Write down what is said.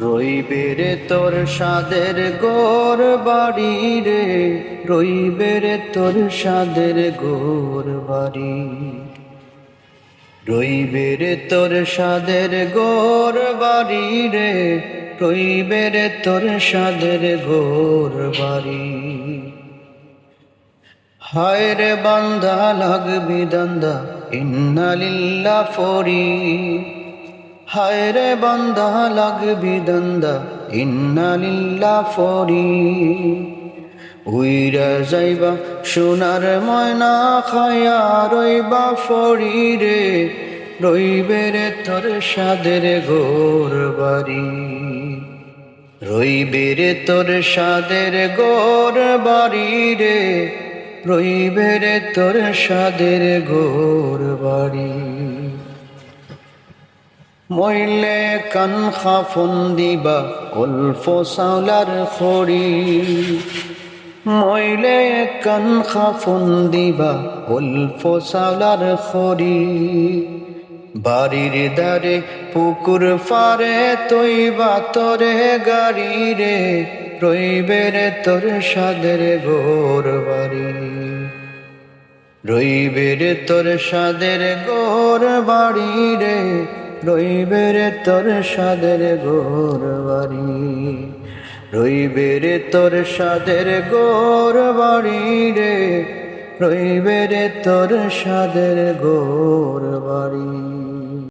রইবে রে তোর সাদের গোর বাড়ি রে, রইবে রে তোর সাদের গোর বাড়ি, রইবে রে তোর সাদের গোর বাড়ি রে, রইবে রে তোর সাদের গোর বাড়ি। হায় রে বান্দা লাগবি দান্দা ইন্না লিল্লাহ ফরি, হায় রে বান্দা লাগবি দান্দা ইন্না লিল্লাহ ফরি। উইরা যাইবা সোনার ময়না খায়া রইবা ফরি রে, রইবে রে তোর সাদের গোর বাড়ি, রইবে রে তোর সাদের গোর বাড়ি রে, রইবে রে তোর সাদের গোর বাড়ি। মইলে কান খাফন দিবা অল্প চাউলার খড়ি, মইলে কান খাফন দিবা অল্প চাউলার খড়ি। বাড়ির দ্বারে পুকুর পারে তৈবা তোরে গাড়ি রে, রইবে রে তোর সাদের গোর বাড়ি, রইবে রে তোর সাদের গোর বাড়ি রে, রইবে রে তোর সাদের গোর বাড়ি, রইবে রে তোর সাদের গোর বাড়ি রে, রইবে রে তোর সাদের গোর বাড়ি।